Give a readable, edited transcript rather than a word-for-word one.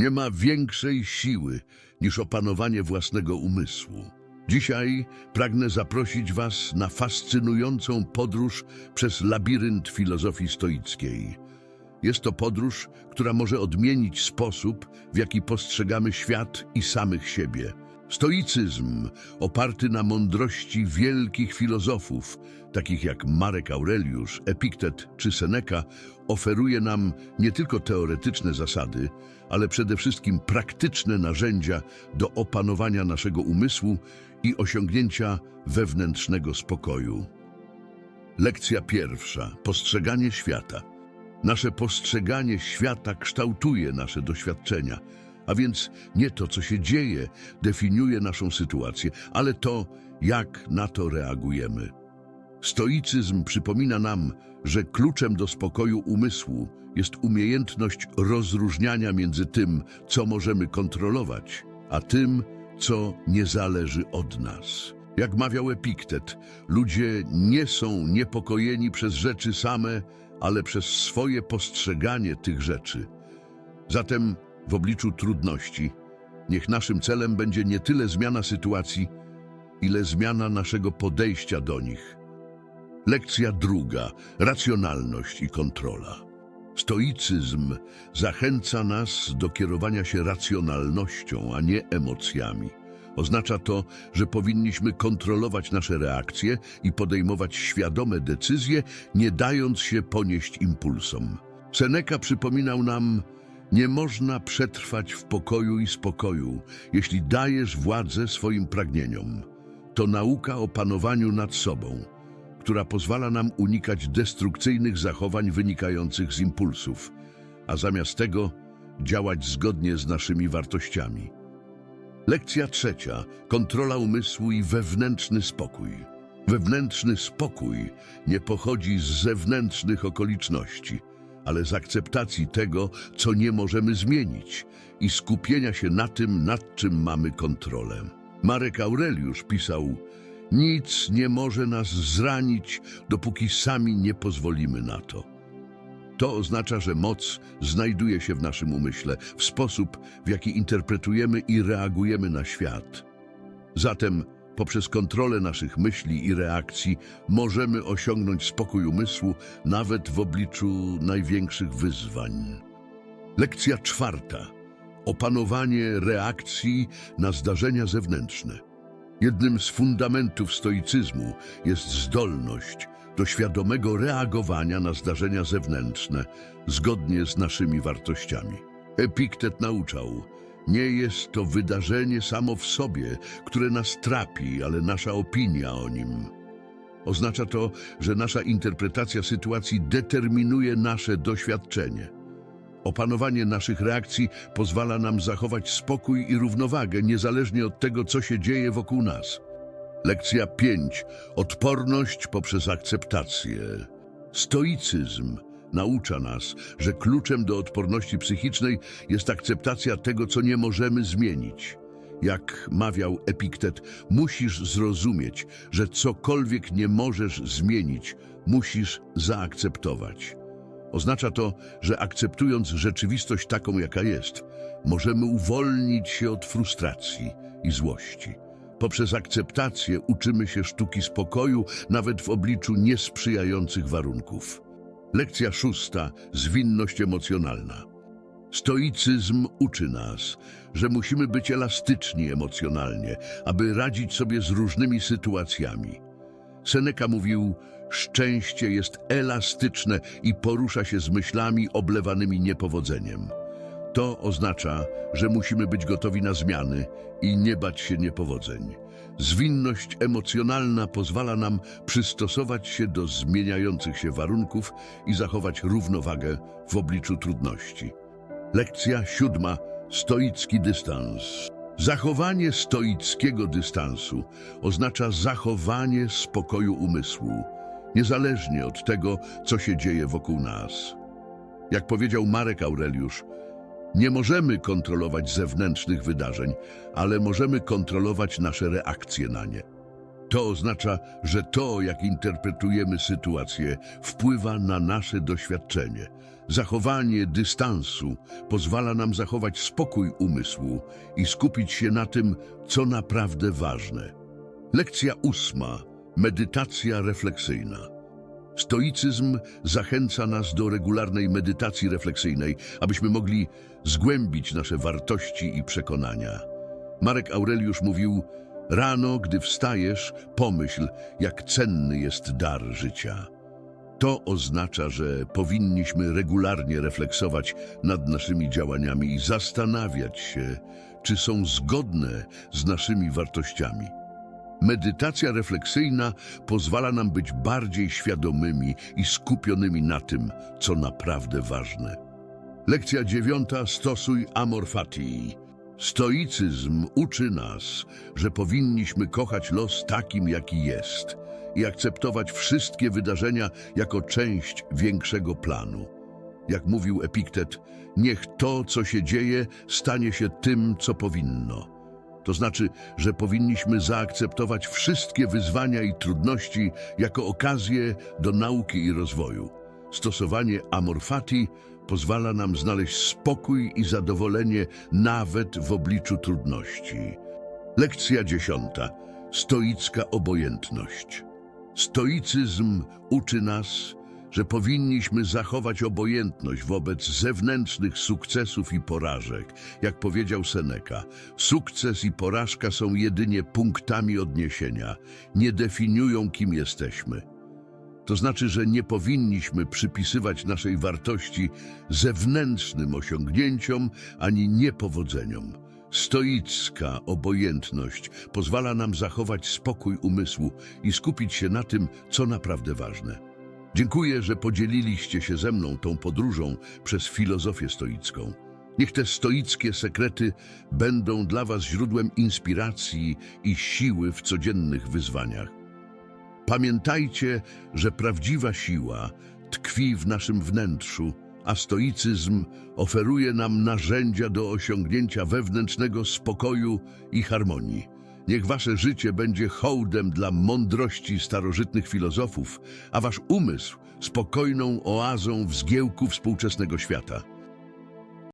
Nie ma większej siły niż opanowanie własnego umysłu. Dzisiaj pragnę zaprosić Was na fascynującą podróż przez labirynt filozofii stoickiej. Jest to podróż, która może odmienić sposób, w jaki postrzegamy świat i samych siebie. Stoicyzm, oparty na mądrości wielkich filozofów, takich jak Marek Aureliusz, Epiktet czy Seneca, oferuje nam nie tylko teoretyczne zasady, ale przede wszystkim praktyczne narzędzia do opanowania naszego umysłu i osiągnięcia wewnętrznego spokoju. Lekcja pierwsza. Postrzeganie świata. Nasze postrzeganie świata kształtuje nasze doświadczenia, a więc nie to, co się dzieje, definiuje naszą sytuację, ale to, jak na to reagujemy. Stoicyzm przypomina nam, że kluczem do spokoju umysłu jest umiejętność rozróżniania między tym, co możemy kontrolować, a tym, co nie zależy od nas. Jak mawiał Epiktet, ludzie nie są niepokojeni przez rzeczy same, ale przez swoje postrzeganie tych rzeczy. Zatem w obliczu trudności niech naszym celem będzie nie tyle zmiana sytuacji, ile zmiana naszego podejścia do nich. Lekcja druga. Racjonalność i kontrola. Stoicyzm zachęca nas do kierowania się racjonalnością, a nie emocjami. Oznacza to, że powinniśmy kontrolować nasze reakcje i podejmować świadome decyzje, nie dając się ponieść impulsom. Seneca przypominał nam: nie można przetrwać w pokoju i spokoju, jeśli dajesz władzę swoim pragnieniom. To nauka o panowaniu nad sobą, która pozwala nam unikać destrukcyjnych zachowań wynikających z impulsów, a zamiast tego działać zgodnie z naszymi wartościami. Lekcja trzecia. Kontrola umysłu i wewnętrzny spokój. Wewnętrzny spokój nie pochodzi z zewnętrznych okoliczności, ale z akceptacji tego, co nie możemy zmienić i skupienia się na tym, nad czym mamy kontrolę. Marek Aureliusz pisał: nic nie może nas zranić, dopóki sami nie pozwolimy na to. To oznacza, że moc znajduje się w naszym umyśle, w sposób, w jaki interpretujemy i reagujemy na świat. Zatem poprzez kontrolę naszych myśli i reakcji możemy osiągnąć spokój umysłu nawet w obliczu największych wyzwań. Lekcja czwarta. Opanowanie reakcji na zdarzenia zewnętrzne. Jednym z fundamentów stoicyzmu jest zdolność do świadomego reagowania na zdarzenia zewnętrzne zgodnie z naszymi wartościami. Epiktet nauczał: nie jest to wydarzenie samo w sobie, które nas trapi, ale nasza opinia o nim. Oznacza to, że nasza interpretacja sytuacji determinuje nasze doświadczenie. Opanowanie naszych reakcji pozwala nam zachować spokój i równowagę, niezależnie od tego, co się dzieje wokół nas. Lekcja 5. Odporność poprzez akceptację. Stoicyzm naucza nas, że kluczem do odporności psychicznej jest akceptacja tego, co nie możemy zmienić. Jak mawiał Epiktet, musisz zrozumieć, że cokolwiek nie możesz zmienić, musisz zaakceptować. Oznacza to, że akceptując rzeczywistość taką, jaka jest, możemy uwolnić się od frustracji i złości. Poprzez akceptację uczymy się sztuki spokoju, nawet w obliczu niesprzyjających warunków. Lekcja 6. Zwinność emocjonalna. Stoicyzm uczy nas, że musimy być elastyczni emocjonalnie, aby radzić sobie z różnymi sytuacjami. Seneca mówił: szczęście jest elastyczne i porusza się z myślami oblewanymi niepowodzeniem. To oznacza, że musimy być gotowi na zmiany i nie bać się niepowodzeń. Zwinność emocjonalna pozwala nam przystosować się do zmieniających się warunków i zachować równowagę w obliczu trudności. Lekcja 7. Stoicki dystans. Zachowanie stoickiego dystansu oznacza zachowanie spokoju umysłu, niezależnie od tego, co się dzieje wokół nas. Jak powiedział Marek Aureliusz, nie możemy kontrolować zewnętrznych wydarzeń, ale możemy kontrolować nasze reakcje na nie. To oznacza, że to, jak interpretujemy sytuację, wpływa na nasze doświadczenie. Zachowanie dystansu pozwala nam zachować spokój umysłu i skupić się na tym, co naprawdę ważne. Lekcja 8. Medytacja refleksyjna. Stoicyzm zachęca nas do regularnej medytacji refleksyjnej, abyśmy mogli zgłębić nasze wartości i przekonania. Marek Aureliusz mówił: rano, gdy wstajesz, pomyśl, jak cenny jest dar życia. To oznacza, że powinniśmy regularnie refleksować nad naszymi działaniami i zastanawiać się, czy są zgodne z naszymi wartościami. Medytacja refleksyjna pozwala nam być bardziej świadomymi i skupionymi na tym, co naprawdę ważne. Lekcja 9. Stosuj amor fati. Stoicyzm uczy nas, że powinniśmy kochać los takim, jaki jest i akceptować wszystkie wydarzenia jako część większego planu. Jak mówił Epiktet, niech to, co się dzieje, stanie się tym, co powinno. To znaczy, że powinniśmy zaakceptować wszystkie wyzwania i trudności jako okazję do nauki i rozwoju. Stosowanie amor fati pozwala nam znaleźć spokój i zadowolenie nawet w obliczu trudności. Lekcja 10. Stoicka obojętność. Stoicyzm uczy nas, że powinniśmy zachować obojętność wobec zewnętrznych sukcesów i porażek. Jak powiedział Seneca, sukces i porażka są jedynie punktami odniesienia, nie definiują, kim jesteśmy. To znaczy, że nie powinniśmy przypisywać naszej wartości zewnętrznym osiągnięciom ani niepowodzeniom. Stoicka obojętność pozwala nam zachować spokój umysłu i skupić się na tym, co naprawdę ważne. Dziękuję, że podzieliliście się ze mną tą podróżą przez filozofię stoicką. Niech te stoickie sekrety będą dla Was źródłem inspiracji i siły w codziennych wyzwaniach. Pamiętajcie, że prawdziwa siła tkwi w naszym wnętrzu, a stoicyzm oferuje nam narzędzia do osiągnięcia wewnętrznego spokoju i harmonii. Niech Wasze życie będzie hołdem dla mądrości starożytnych filozofów, a Wasz umysł spokojną oazą w zgiełku współczesnego świata.